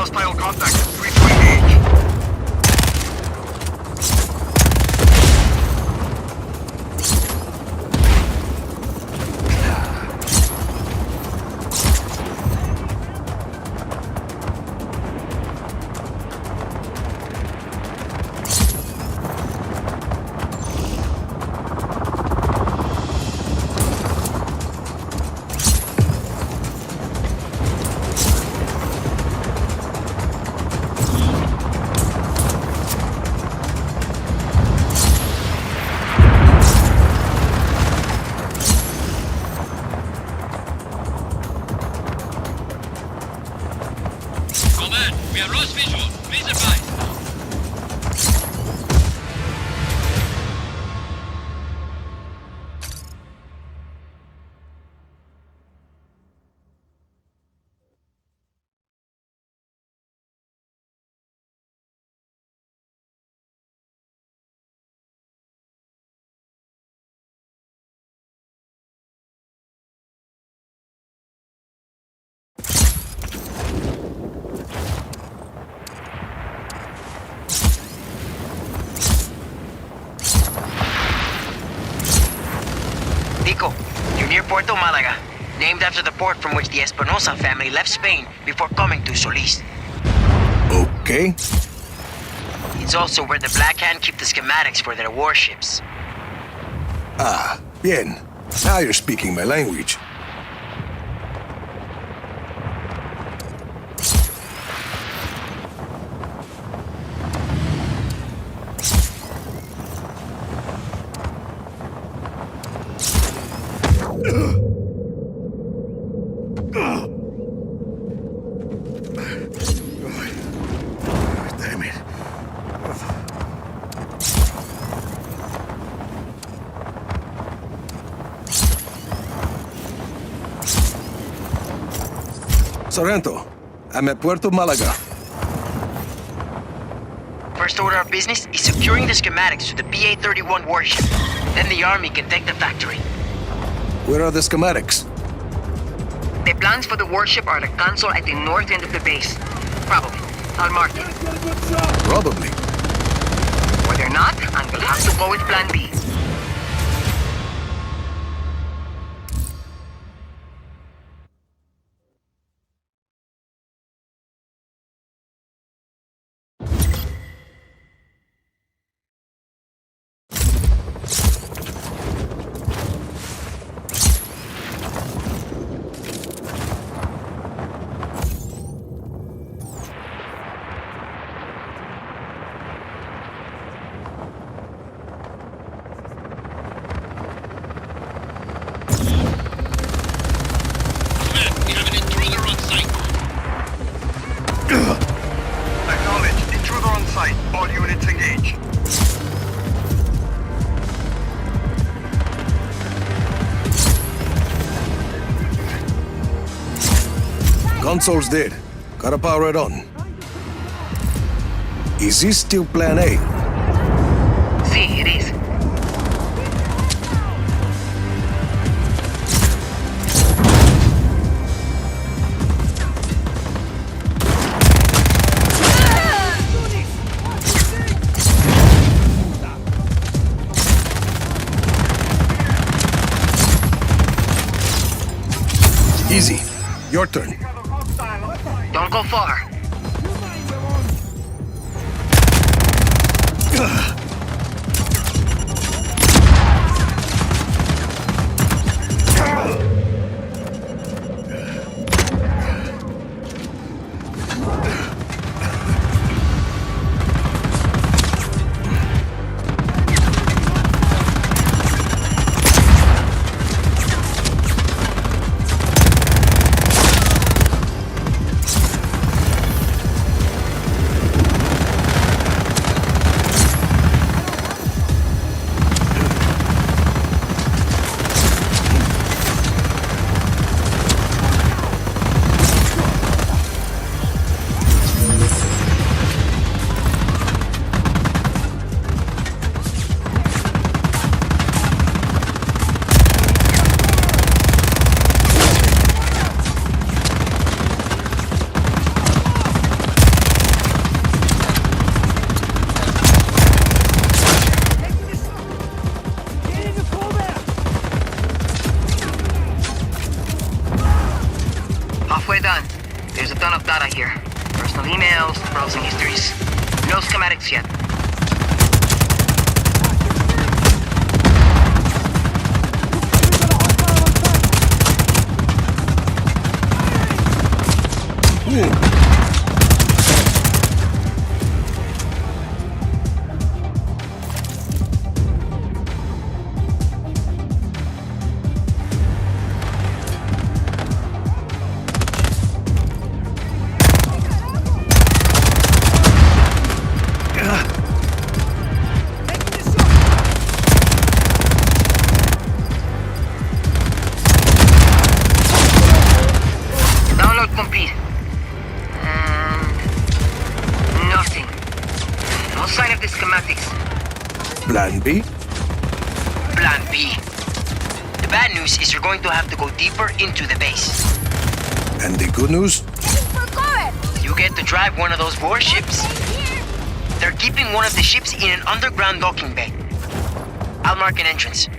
Hostile contact. Free to engage. We have lost visual. Please advise. Nico, you're near Puerto Malaga, named after the port from which the Espinosa family left Spain before coming to Solis. Okay. It's also where the Black Hand keep the schematics for their warships. Ah, bien. Now you're speaking my language. Damn it. Sorrento, I'm at Puerto Malaga. First order of business is securing the schematics to the PA-31 warship. Then the army can take the factory. Where are the schematics? The plans for the warship are the console at the north end of the base. Probably. I'll mark it. Probably. Or they're not, and we'll have to go with plan B. We have an intruder on site. Acknowledged. Intruder on site. All units engage. Console's dead. Gotta power it on. Is this still plan A? See, it is. Easy. Your turn. Don't go far. There's a ton of data here. Personal emails, browsing histories. No schematics yet. Download complete. And nothing. No sign of the schematics. Plan B? Plan B. The bad news is you're going to have to go deeper into the base. And the good news? You get to drive one of those warships. They're keeping one of the ships in an underground docking bay. I'll mark an entrance.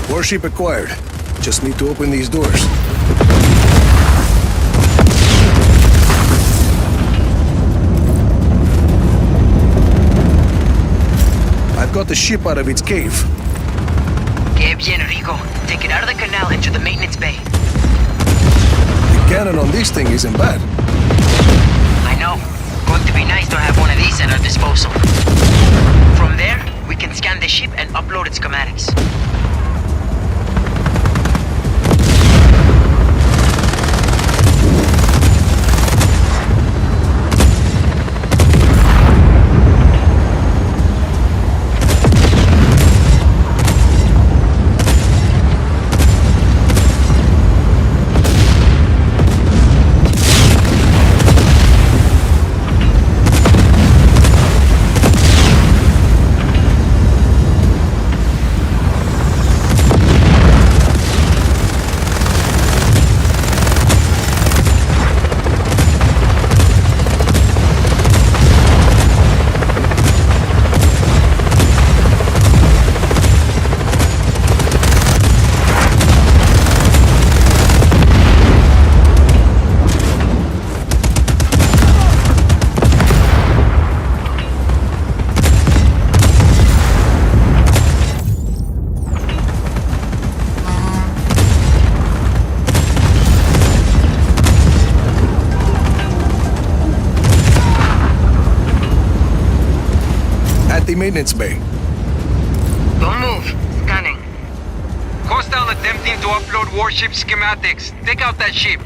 Warship acquired. Just need to open these doors. I've got the ship out of its cave. Que bien, Rico. Take it out of the canal into the maintenance bay. The cannon on this thing isn't bad. I know. Going to be nice to have one of these at our disposal. From there, we can scan the ship and upload its schematics. The maintenance bay. Don't move. Scanning. Hostile attempting to upload warship schematics. Take out that ship.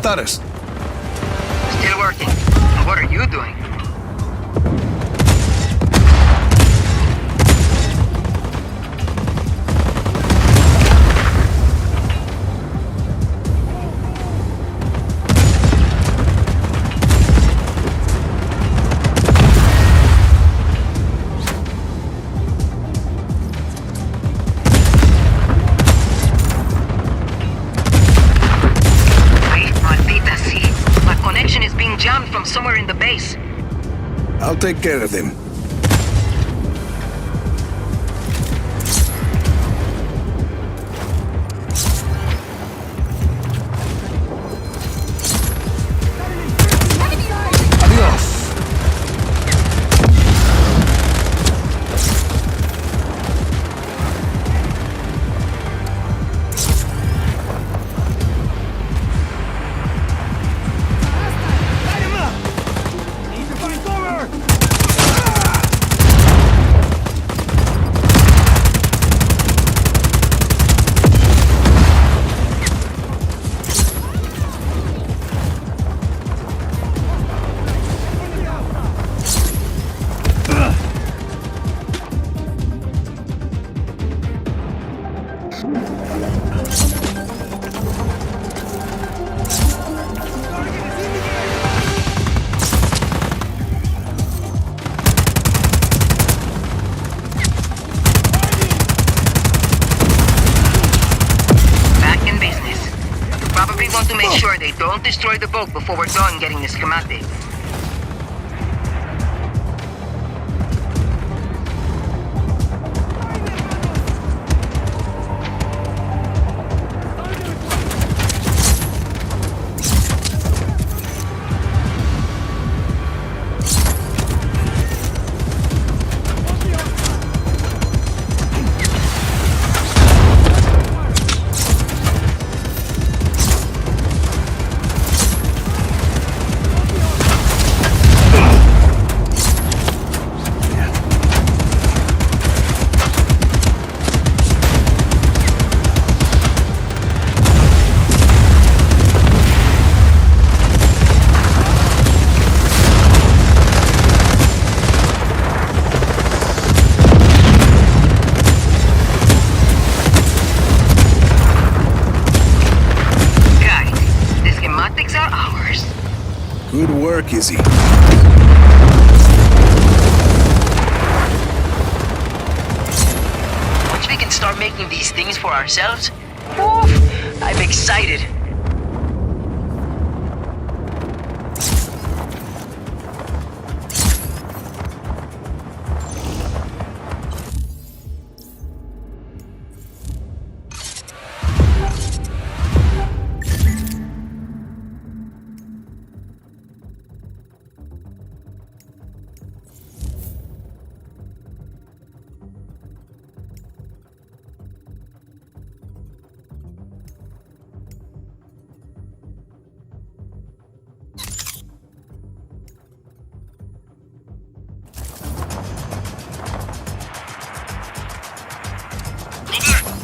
status? Still working. What are you doing? Jammed from somewhere in the base. I'll take care of them. Adios. Want to make sure they don't destroy the boat before we're done getting the schematic. Good work, Izzy. Once we can start making these things for ourselves, oof, I'm excited.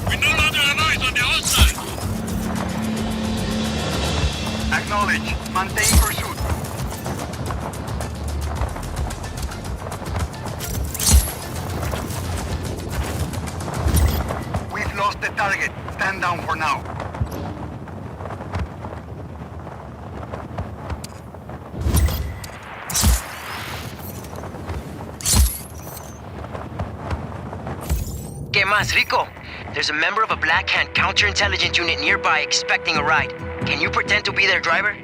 We no longer have eyes on the outside. Acknowledge. Maintain pursuit. We've lost the target. Stand down for now. ¿Qué más, Rico? There's a member of a Black Hand counterintelligence unit nearby expecting a ride. Can you pretend to be their driver?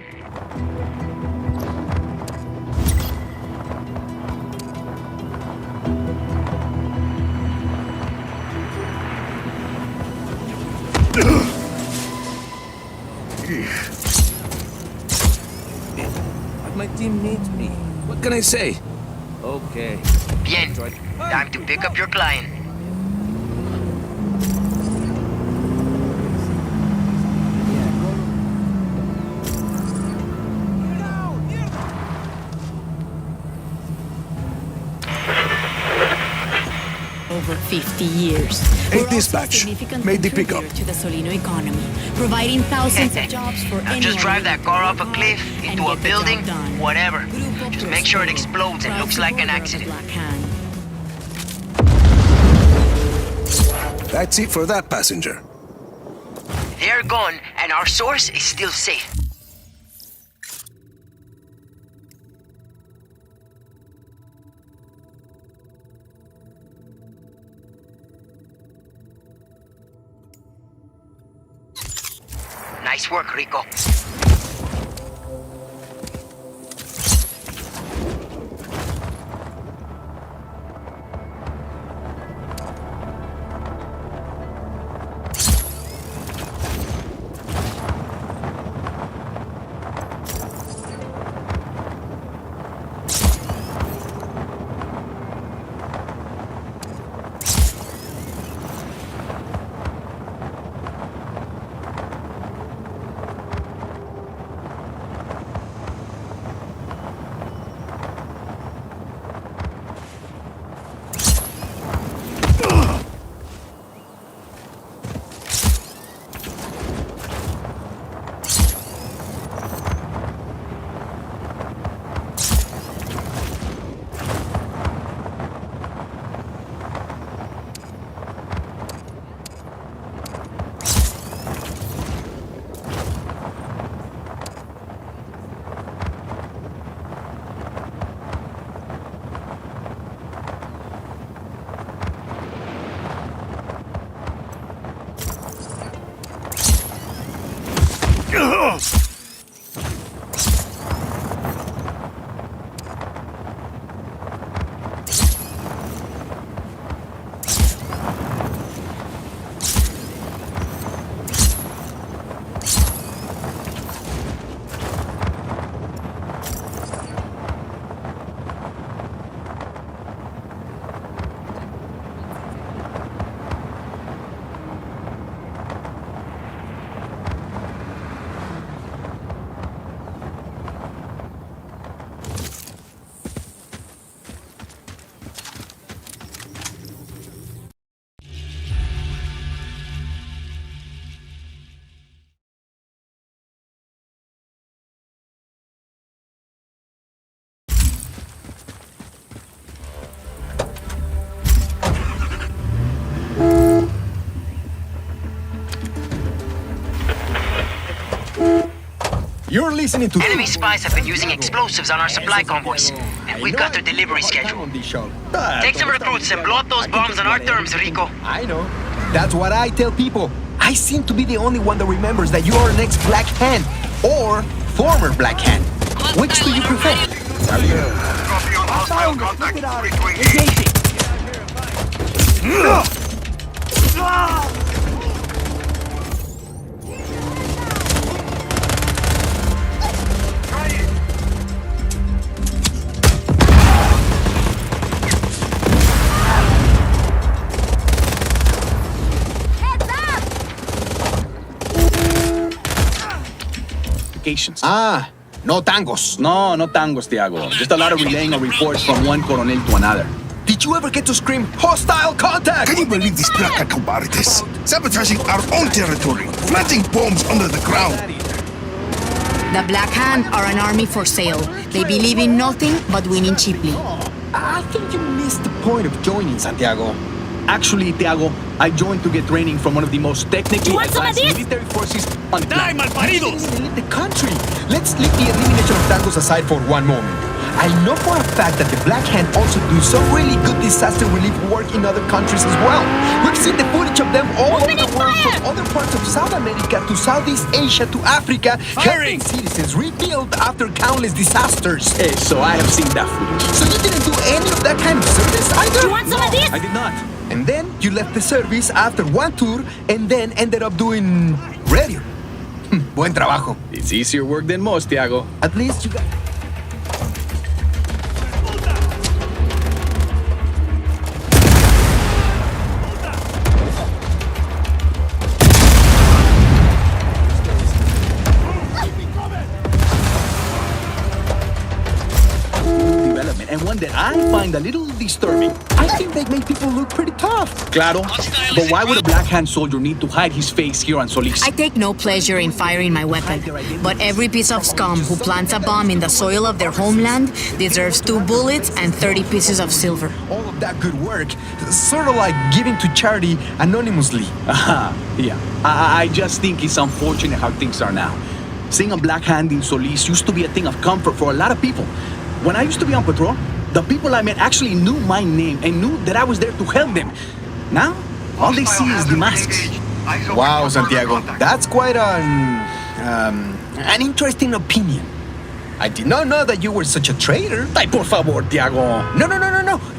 But my team needs me. What can I say? Okay. Bien. Time to pick up your client. over 50 years. A We're also dispatch. significant Made the pickup. contributor to the Solino economy, providing thousands of jobs for Now anyone just drive willing that to car work off a hard cliff, and into a get the building, job done. whatever. Grupo Just make sure it Prospero, explodes and proud looks like an supporter of the accident. Black Hand. That's it for that passenger. They're gone, and our source is still safe. Nice work, Rico. You're listening to Enemy spies have been using explosives on our supply convoys, and we've got their delivery schedule. Take some recruits and blow up those bombs on our terms, Rico. I know. That's what I tell people. I seem to be the only one that remembers that you are an ex-Black Hand or former Black Hand. Which do you prefer? Copy on hostile contact. Ah, no tangos. No, no tangos, Tiago. Just a lot of relaying of reports from one coronel to another. Did you ever get to scream, hostile contact? Can you believe these black cobardes? Sabotaging our own territory, planting bombs under the ground. The Black Hand are an army for sale. They believe in nothing but winning cheaply. I think you missed the point of joining, Santiago. Actually, Tiago, I joined to get training from one of the most technically advanced military forces on the planet. Leave the country. Let's leave the elimination of tangos aside for one moment. I know for a fact that the Black Hand also do some really good disaster relief work in other countries as well. We've seen the footage of them all over the world, from other parts of South America to Southeast Asia to Africa, helping citizens rebuild after countless disasters. Hey, so I have seen that footage. So you didn't do any of that kind of service either? You want some of this? I did not. And then you left the service after one tour and then ended up doing radio. Buen trabajo. It's easier work than most, Tiago. At least you got... Development and one that I find a little disturbing. I think they make people look pretty tough. Claro, but why would a Black Hand soldier need to hide his face here on Solis? I take no pleasure in firing my weapon, but every piece of scum who plants a bomb in the soil of their homeland deserves 2 bullets and 30 pieces of silver. All of that good work, sort of like giving to charity anonymously. Yeah. I just think it's unfortunate how things are now. Seeing a Black Hand in Solis used to be a thing of comfort for a lot of people. When I used to be on patrol, the people I met actually knew my name and knew that I was there to help them. Now, all they see is the masks. Wow, Santiago, that's quite an interesting opinion. I did not know that you were such a traitor. Ay, por favor, Tiago. No.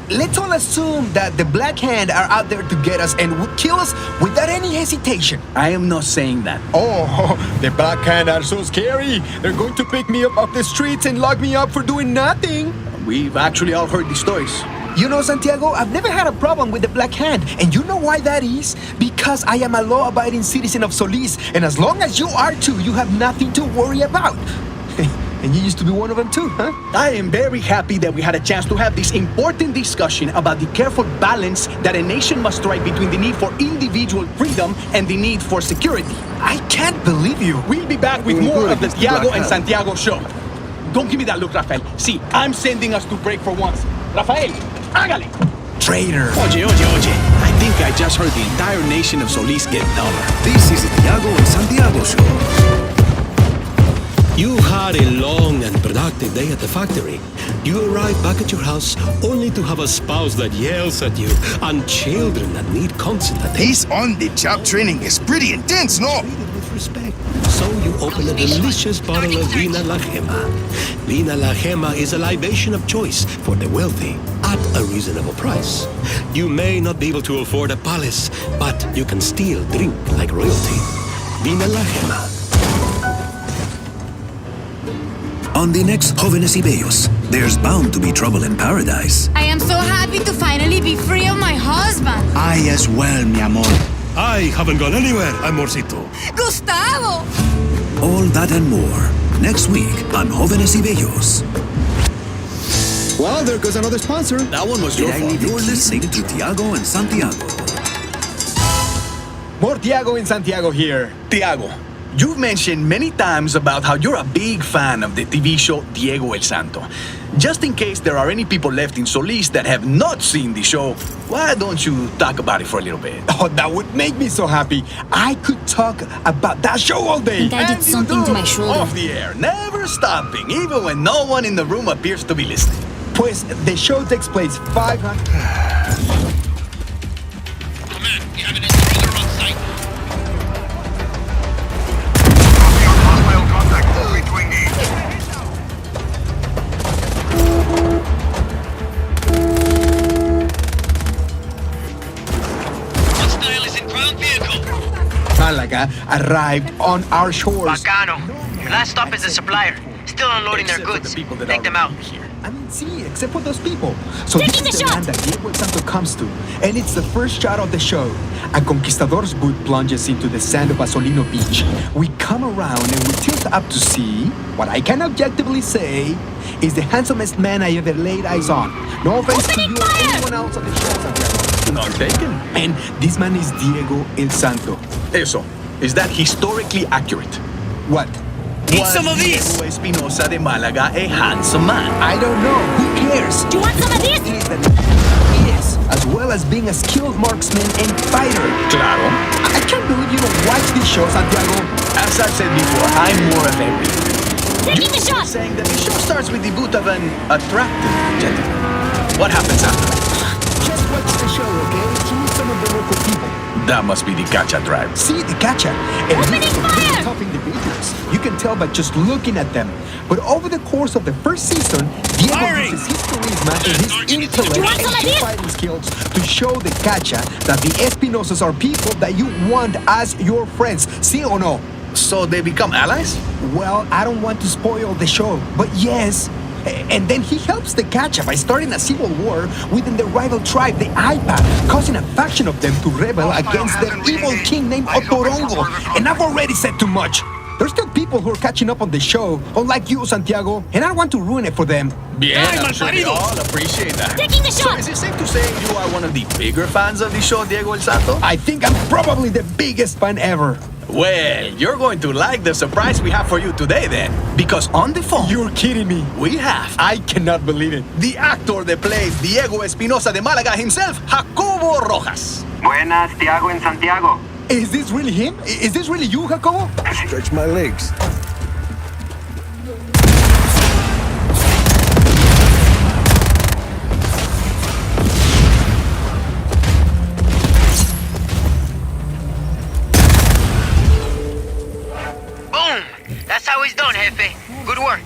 Let's all assume that the Black Hand are out there to get us and would kill us without any hesitation. I am not saying that. Oh, the Black Hand are so scary. They're going to pick me up off the streets and lock me up for doing nothing. We've actually all heard these stories. You know, Santiago, I've never had a problem with the Black Hand. And you know why that is? Because I am a law-abiding citizen of Solis. And as long as you are too, you have nothing to worry about. And you used to be one of them too, huh? I am very happy that we had a chance to have this important discussion about the careful balance that a nation must strike between the need for individual freedom and the need for security. I can't believe you. We'll be back with more of the Tiago and Santiago show. Don't give me that look, Rafael. See, I'm sending us to break for once. Rafael, hágale! Traitor. Oye. I think I just heard the entire nation of Solis get dumber. This is the Tiago and Santiago show. You had a long and productive day at the factory. You arrive back at your house only to have a spouse that yells at you and children that need constant attention. This on-the-job training is pretty intense, no? Treated with respect. So you open a delicious bottle of Vina La Gema. Vina La Gema is a libation of choice for the wealthy at a reasonable price. You may not be able to afford a palace, but you can still drink like royalty. Vina La Gema. On the next Jóvenes y Bellos, there's bound to be trouble in paradise. I am so happy to finally be free of my husband. I as well, mi amor. I haven't gone anywhere, amorcito. Gustavo! All that and more, next week on Jóvenes y Bellos. Well, there goes another sponsor. That one was your fault. You're listening to Tiago and Santiago. More Tiago and Santiago here. Tiago, you've mentioned many times about how you're a big fan of the TV show Diego El Santo. Just in case there are any people left in Solis that have not seen the show, why don't you talk about it for a little bit? Oh, that would make me so happy. I could talk about that show all day. I did something to my shoulder. Off the air, never stopping, even when no one in the room appears to be listening. Pues, the show takes place 500... Command, we have an intruder on site. Hostile is in ground vehicle. Malaga arrived on our shores. Bacano. Your last stop is the supplier. Still unloading their goods. Take them out. I mean, see, except for those people. So this is the land that Diego El Santo comes to, and it's the first shot of the show. A conquistador's boot plunges into the sand of Asolino Beach. We come around and we tilt up to see what I can objectively say is the handsomest man I ever laid eyes on. No offense to you or anyone else on the show, Santiago. Not taken. And this man is Diego El Santo. Eso, is that historically accurate? What? Need some of these. Diego Espinosa de Málaga a handsome man? I don't know. Who cares? Do you want some of this? It is that he is, as well as being a skilled marksman and fighter. Claro. I can't believe you don't watch these shows, Santiago. As I said before, I'm more of everything. Taking You the shot. were saying that the show starts with the boot of an attractive gentleman. What happens after that? Just watch the show, okay? Meet some of the local people. That must be the Cacha drive. See the gacha. And Opening these are fire! very tough individuals. You can tell by just looking at them. But over the course of the first season, Diego Firing! uses his charisma and his intellect You want and some of his this? fighting skills to show the gacha that the Espinosas are people that you want as your friends. See or no? So they become allies? Well, I don't want to spoil the show, but yes. And then he helps the Gacha by starting a civil war within the rival tribe, the Aipa, causing a faction of them to rebel against their evil king named Otorongo. And I've already said too much. There's still people who are catching up on the show, unlike you, Santiago, and I don't want to ruin it for them. Bien, I'm sure we all appreciate that. Taking the So shot! is it safe to say you are one of the bigger fans of the show, Diego El Santo? I think I'm probably the biggest fan ever. Well, you're going to like the surprise we have for you today then. Because on the phone, You're kidding me. we have I cannot believe it. the actor that plays Diego Espinosa de Malaga himself, Jacobo Rojas. Buenas, Tiago and Santiago. Is this really him? Is this really you, Jacobo? Stretch my legs. Boom! That's how it's done, Jefe. Good work.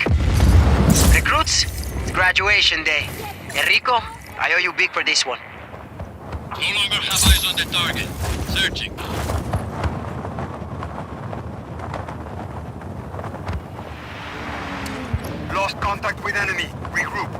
Recruits, it's graduation day. Enrico, I owe you big for this one. No longer have eyes on the target. Searching. Lost contact with enemy. Regroup.